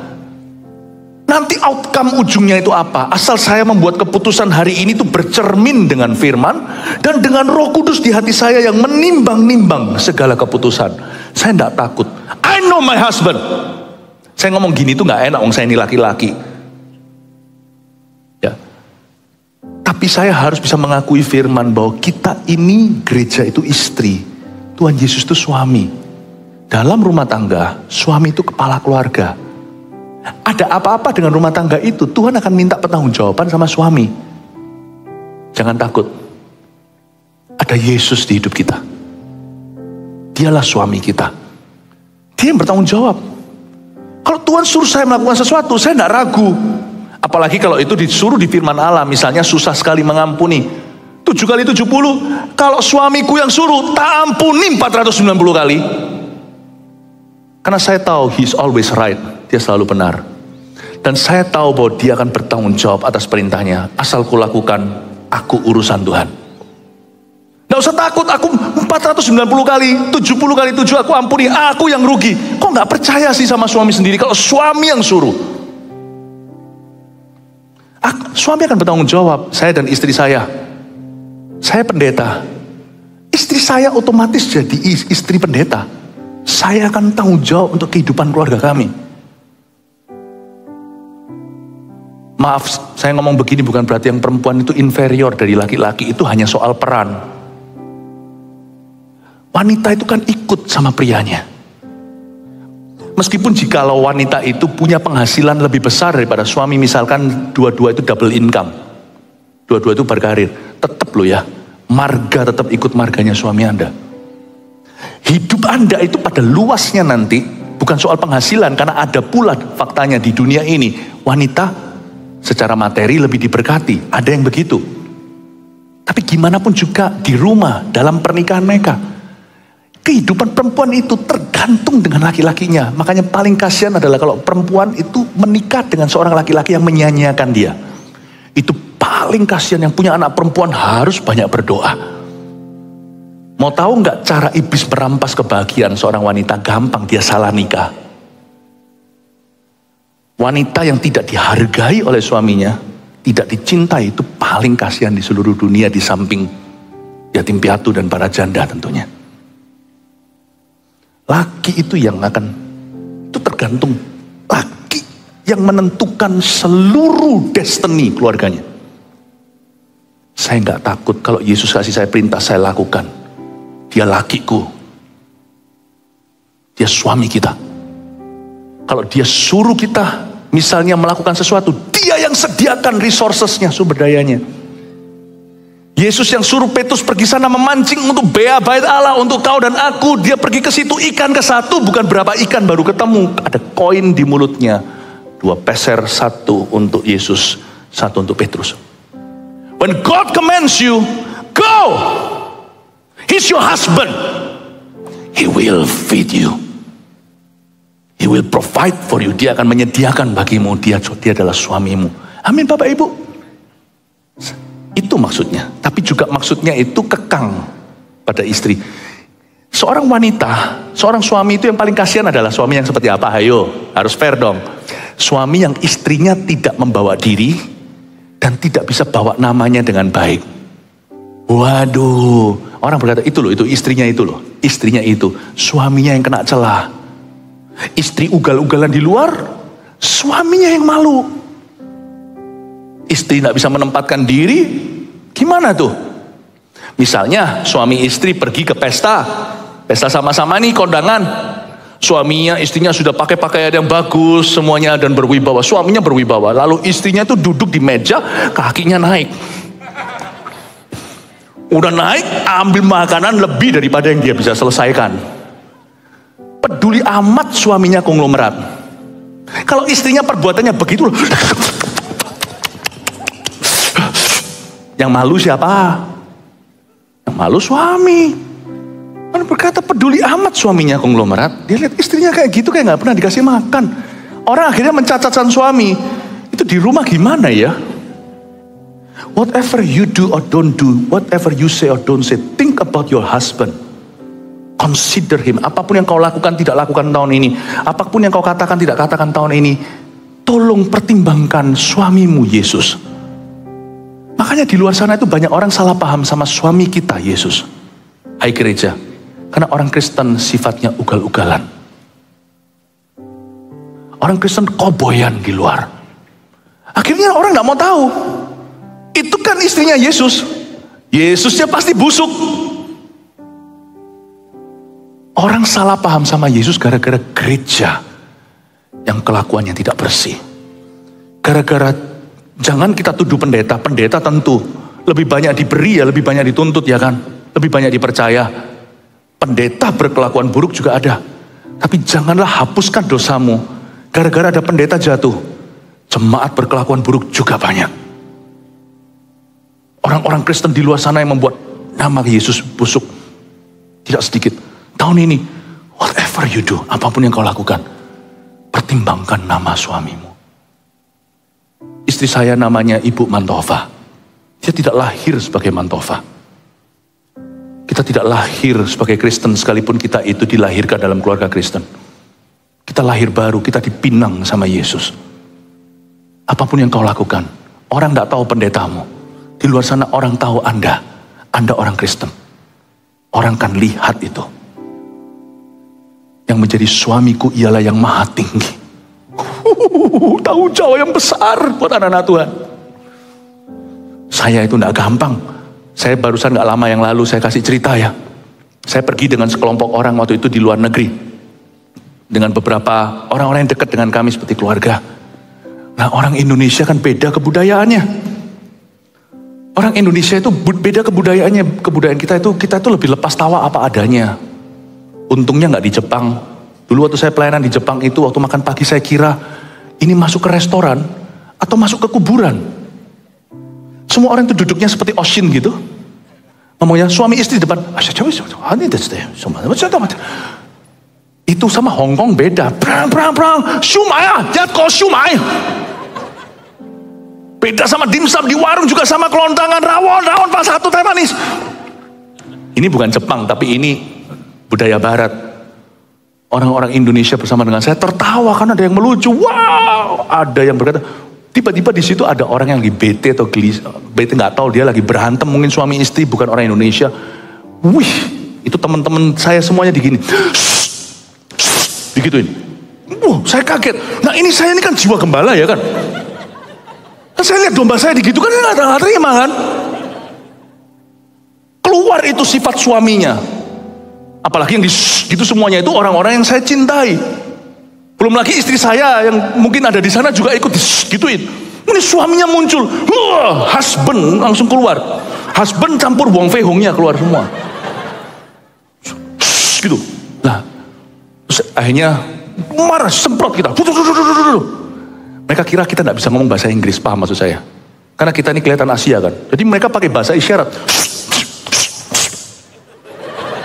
Nanti outcome ujungnya itu apa? Asal saya membuat keputusan hari ini itu bercermin dengan firman. Dan dengan Roh Kudus di hati saya yang menimbang-nimbang segala keputusan. Saya tidak takut. I know my husband. Saya ngomong gini itu gak enak, saya ini laki-laki. Ya. Tapi saya harus bisa mengakui firman bahwa kita ini gereja itu istri. Tuhan Yesus itu suami. Dalam rumah tangga, suami itu kepala keluarga. Ada apa-apa dengan rumah tangga itu, Tuhan akan minta pertanggungjawaban sama suami. Jangan takut. Ada Yesus di hidup kita. Dialah suami kita. Dia yang bertanggung jawab. Kalau Tuhan suruh saya melakukan sesuatu, saya tidak ragu. Apalagi kalau itu disuruh di firman Allah. Misalnya susah sekali mengampuni. 7 kali 70. Kalau suamiku yang suruh, tak ampuni 490 kali. Karena saya tahu he is always right. Dia selalu benar. Dan saya tahu bahwa dia akan bertanggung jawab atas perintahnya. Asal kulakukan, aku urusan Tuhan. Nggak usah takut, aku 490 kali, 70 kali 7 aku ampuni, aku yang rugi. Kok nggak percaya sih sama suami sendiri kalau suami yang suruh? Suami akan bertanggung jawab. Saya dan istri saya pendeta. Istri saya otomatis jadi istri pendeta. Saya akan tanggung jawab untuk kehidupan keluarga kami. Maaf, saya ngomong begini bukan berarti yang perempuan itu inferior dari laki-laki. Itu hanya soal peran. Wanita itu kan ikut sama prianya. Meskipun jikalau wanita itu punya penghasilan lebih besar daripada suami, misalkan dua-dua itu double income, dua-dua itu berkarir, tetap loh ya, marga tetap ikut marganya suami Anda. Hidup Anda itu pada luasnya nanti bukan soal penghasilan, karena ada pula faktanya di dunia ini wanita secara materi lebih diberkati, ada yang begitu. Tapi gimana pun juga di rumah, dalam pernikahan mereka, kehidupan perempuan itu tergantung dengan laki-lakinya. Makanya paling kasihan adalah kalau perempuan itu menikah dengan seorang laki-laki yang menyanyiakan dia. Itu paling kasihan. Yang punya anak perempuan harus banyak berdoa. Mau tahu nggak cara iblis merampas kebahagiaan seorang wanita? Gampang, dia salah nikah. Wanita yang tidak dihargai oleh suaminya, tidak dicintai, itu paling kasihan di seluruh dunia, di samping yatim piatu dan para janda tentunya. Laki itu yang akan, itu tergantung laki yang menentukan seluruh destiny keluarganya. Saya nggak takut kalau Yesus kasih saya perintah, saya lakukan. Dia lakiku. Dia suami kita. Kalau dia suruh kita, misalnya melakukan sesuatu, dia yang sediakan resourcesnya, sumber dayanya. Yesus yang suruh Petrus pergi sana memancing untuk bea bait Allah, untuk kau dan aku. Dia pergi ke situ, ikan ke satu, bukan berapa ikan baru ketemu. Ada koin di mulutnya. 2 peser, 1 untuk Yesus, 1 untuk Petrus. When God commands you, go. He's your husband. He will feed you. He will provide for you. Dia akan menyediakan bagimu. Dia adalah suamimu. Amin Bapak Ibu. Itu maksudnya. Tapi juga maksudnya itu kekang pada istri. Seorang wanita, seorang suami itu yang paling kasihan adalah suami yang seperti apa? Ayo, harus fair dong. Suami yang istrinya tidak membawa diri dan tidak bisa bawa namanya dengan baik. Waduh, orang berkata itu loh, itu istrinya itu loh. Istrinya itu, suaminya yang kena celah. Istri ugal-ugalan di luar, suaminya yang malu. Istri tidak bisa menempatkan diri, gimana tuh? Misalnya suami istri pergi ke pesta sama-sama nih kondangan. Suaminya, istrinya sudah pakai pakaian yang bagus semuanya dan berwibawa. Suaminya berwibawa, lalu istrinya tuh duduk di meja, kakinya naik. Udah naik, ambil makanan lebih daripada yang dia bisa selesaikan. Peduli amat suaminya konglomerat. Kalau istrinya perbuatannya begitu, yang malu siapa? Yang malu suami. Kan berkata peduli amat suaminya konglomerat. Dia lihat istrinya kayak gitu, kayak nggak pernah dikasih makan. Orang akhirnya mencacatkan suami. Itu di rumah gimana ya? Whatever you do or don't do, whatever you say or don't say, think about your husband. Consider him. Apapun yang kau lakukan, tidak lakukan tahun ini. Apapun yang kau katakan, tidak katakan tahun ini. Tolong pertimbangkan suamimu Yesus. Makanya di luar sana itu banyak orang salah paham sama suami kita Yesus. Hai gereja. Karena orang Kristen sifatnya ugal-ugalan. Orang Kristen koboyan di luar. Akhirnya orang gak mau tahu. Itu kan istrinya Yesus. Yesusnya pasti busuk. Orang salah paham sama Yesus gara-gara gereja yang kelakuannya tidak bersih. Gara-gara, jangan kita tuduh pendeta. Pendeta tentu lebih banyak diberi ya, lebih banyak dituntut ya kan. Lebih banyak dipercaya. Pendeta berkelakuan buruk juga ada. Tapi janganlah hapuskan dosamu. Gara-gara ada pendeta jatuh, jemaat berkelakuan buruk juga banyak. Orang-orang Kristen di luar sana yang membuat nama Yesus busuk. Tidak sedikit. Tahun ini, whatever you do, apapun yang kau lakukan, pertimbangkan nama suamimu. Istri saya namanya Ibu Mantova. Dia tidak lahir sebagai Mantova. Kita tidak lahir sebagai Kristen sekalipun kita itu dilahirkan dalam keluarga Kristen. Kita lahir baru, kita dipinang sama Yesus. Apapun yang kau lakukan, orang tidak tahu pendetamu. Di luar sana orang tahu Anda orang Kristen. Orang kan lihat itu. Yang menjadi suamiku ialah yang maha tinggi. Tanggung jawab yang besar buat anak-anak Tuhan. Saya itu tidak gampang. Saya barusan gak lama yang lalu saya kasih cerita ya. Saya pergi dengan sekelompok orang waktu itu di luar negeri. Dengan beberapa orang-orang yang dekat dengan kami seperti keluarga. Nah orang Indonesia kan beda kebudayaannya. Orang Indonesia itu beda kebudayaannya. Kebudayaan kita itu lebih lepas tawa apa adanya. Untungnya gak di Jepang. Dulu waktu saya pelayanan di Jepang itu, waktu makan pagi saya kira ini masuk ke restoran atau masuk ke kuburan. Semua orang itu duduknya seperti Oshin gitu. Ngomongnya suami istri depan. Itu sama Hong Kong beda. Perang. Shumai, jangan kau shumai. Beda sama dimsum di warung juga sama kelontangan. Rawon pas satu teh manis. Ini bukan Jepang, tapi ini budaya Barat. Orang-orang Indonesia bersama dengan saya tertawa karena ada yang melucu. Wow, ada yang berkata. Tiba-tiba di situ ada orang yang lagi bete atau gelisah, bete nggak tahu dia lagi berantem mungkin suami istri bukan orang Indonesia. Wih, itu teman-teman saya semuanya digini, digituin. Saya kaget. Nah ini saya ini kan jiwa gembala ya kan. Saya lihat domba saya digitu kan nggak terima kan. keluar itu sifat suaminya. Apalagi yang gitu semuanya itu orang-orang yang saya cintai. Belum lagi istri saya yang mungkin ada di sana juga ikut gituin. Ini suaminya muncul, husband langsung keluar. Husband campur Wong Fei Hongnya keluar semua. Gitu. Nah, terus akhirnya marah, semprot kita. Mereka kira kita tidak bisa ngomong bahasa Inggris, paham maksud saya? Karena kita ini kelihatan Asia kan. Jadi mereka pakai bahasa isyarat.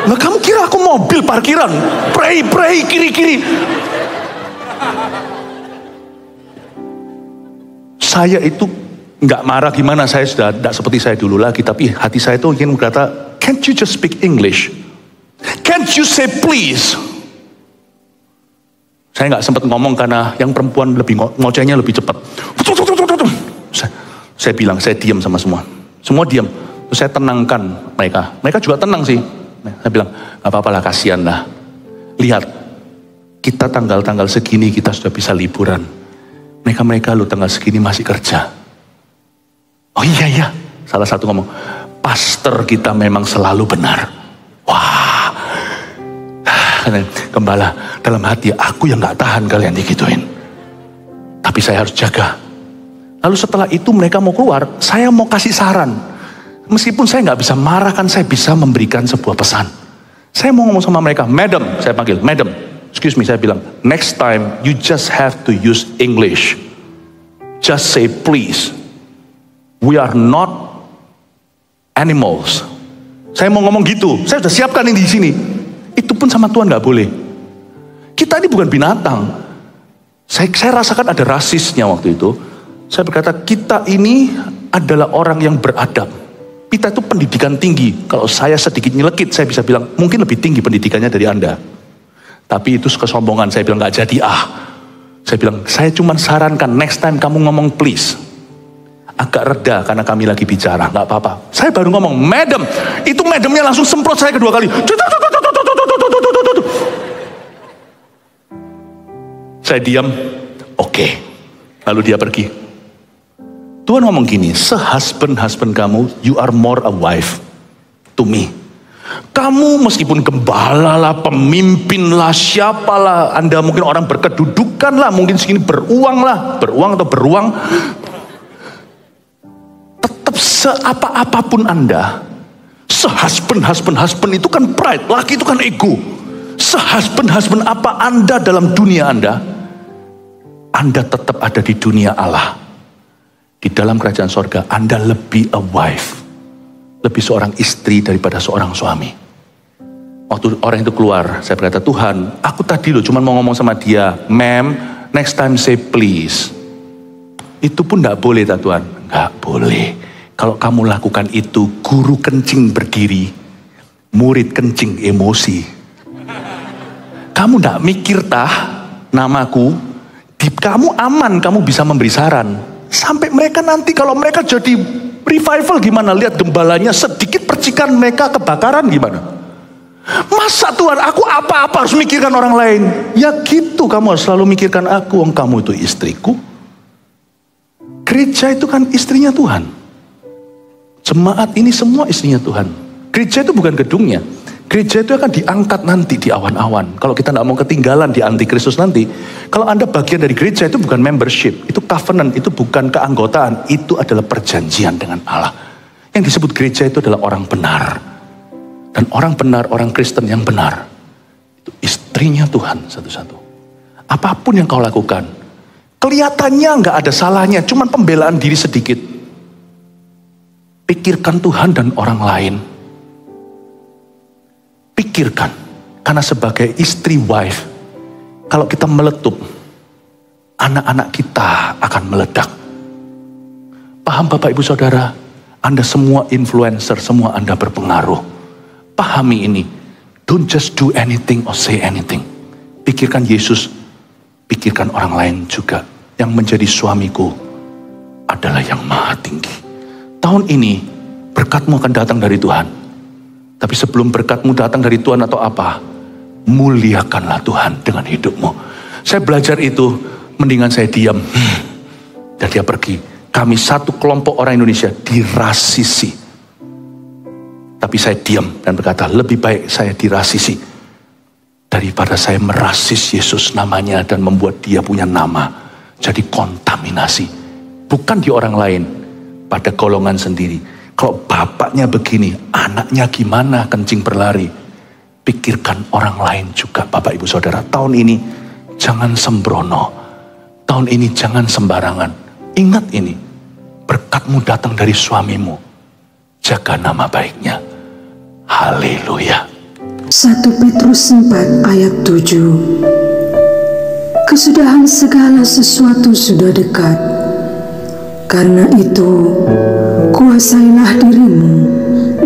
Nah, kamu kira aku mobil parkiran? Pray, kiri-kiri. Saya itu nggak marah gimana, saya sudah tidak seperti saya dulu lagi, tapi hati saya itu ingin berkata, can't you just speak English? Can't you say please? Saya nggak sempat ngomong karena yang perempuan lebih ngocehnya lebih cepat. Saya bilang, saya diam sama semua diam. Terus saya tenangkan mereka juga tenang sih. Saya bilang, nggak apa-apa lah, kasihan lah. Lihat, kita tanggal-tanggal segini kita sudah bisa liburan. Mereka lu tanggal segini masih kerja. Oh iya, salah satu ngomong, pastor kita memang selalu benar. Wah, gembala dalam hati, aku yang gak tahan kalian digituin. Tapi saya harus jaga. Lalu setelah itu mereka mau keluar, saya mau kasih saran. Meskipun saya gak bisa marah, kan saya bisa memberikan sebuah pesan. Saya mau ngomong sama mereka, madam, saya panggil, madam. Excuse me, saya bilang, next time you just have to use English. Just say please. We are not animals. Saya mau ngomong gitu, saya sudah siapkan ini di sini. Itu pun sama Tuhan nggak boleh. Kita ini bukan binatang. Saya rasakan ada rasisnya waktu itu. Saya berkata, kita ini adalah orang yang beradab. Kita itu pendidikan tinggi. Kalau saya sedikit nyelekit, saya bisa bilang, mungkin lebih tinggi pendidikannya dari Anda. Tapi itu kesombongan, saya bilang gak jadi Saya bilang, saya cuma sarankan next time kamu ngomong please. Agak reda karena kami lagi bicara, gak apa-apa. Saya baru ngomong, madam, itu madamnya langsung semprot saya kedua kali. Saya diam, oke. Lalu dia pergi. Tuhan ngomong gini, se-husband kamu, you are more a wife to me. Kamu meskipun gembala lah, pemimpin lah, siapalah, Anda mungkin orang berkedudukan lah, mungkin segini beruang atau beruang. Tetap seapa-apapun Anda, se-husband itu kan pride, laki itu kan ego. Se-husband apa Anda dalam dunia Anda tetap ada di dunia Allah. Di dalam kerajaan sorga, Anda lebih a wife. Lebih seorang istri daripada seorang suami. Waktu orang itu keluar, saya berkata, Tuhan, aku tadi loh cuma mau ngomong sama dia, ma'am, next time say please. Itu pun gak boleh, Tuhan. Gak boleh. Kalau kamu lakukan itu, guru kencing berdiri, murid kencing emosi. Kamu gak mikir namaku, kamu aman, kamu bisa memberi saran. Sampai mereka nanti, kalau mereka jadi revival gimana? Lihat gembalanya sedikit percikan mereka kebakaran gimana? Masa Tuhan aku apa-apa harus mikirkan orang lain? Ya gitu, kamu harus selalu mikirkan aku. Kamu itu istriku. Gereja itu kan istrinya Tuhan. Jemaat ini semua istrinya Tuhan. Gereja itu bukan gedungnya. Gereja itu akan diangkat nanti di awan-awan. Kalau kita tidak mau ketinggalan di antikristus nanti. Kalau Anda bagian dari gereja itu bukan membership. Itu covenant, itu bukan keanggotaan. Itu adalah perjanjian dengan Allah. Yang disebut gereja itu adalah orang benar. Dan orang benar, orang Kristen yang benar. Itu istrinya Tuhan satu-satu. Apapun yang kau lakukan. Kelihatannya nggak ada salahnya. Cuma pembelaan diri sedikit. Pikirkan Tuhan dan orang lain. Pikirkan, karena sebagai istri wife, kalau kita meletup, anak-anak kita akan meledak. Paham Bapak Ibu Saudara, Anda semua influencer, semua Anda berpengaruh. Pahami ini, don't just do anything or say anything. Pikirkan Yesus, pikirkan orang lain juga. Yang menjadi suamiku adalah yang maha tinggi. Tahun ini, berkatmu akan datang dari Tuhan. Tapi sebelum berkatmu datang dari Tuhan atau apa, muliakanlah Tuhan dengan hidupmu. Saya belajar itu, mendingan saya diam. Dan dia pergi. Kami satu kelompok orang Indonesia dirasisi. Tapi saya diam dan berkata, lebih baik saya dirasisi daripada saya merasis Yesus namanya dan membuat dia punya nama jadi kontaminasi. Bukan di orang lain, pada golongan sendiri. Kalau bapaknya begini, anaknya gimana kencing berlari. Pikirkan orang lain juga, Bapak Ibu Saudara. Tahun ini jangan sembrono. Tahun ini jangan sembarangan. Ingat ini, berkatmu datang dari suamimu. Jaga nama baiknya. Haleluya. 1 Petrus 4 ayat 7. Kesudahan segala sesuatu sudah dekat. Karena itu, kuasailah dirimu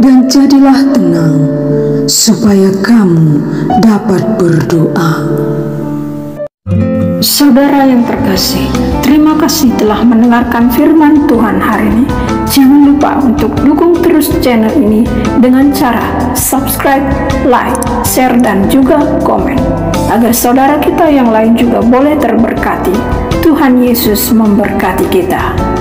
dan jadilah tenang, supaya kamu dapat berdoa. Saudara yang terkasih, terima kasih telah mendengarkan firman Tuhan hari ini. Jangan lupa untuk dukung terus channel ini dengan cara subscribe, like, share, dan juga komen, agar saudara kita yang lain juga boleh terberkati. Tuhan Yesus memberkati kita.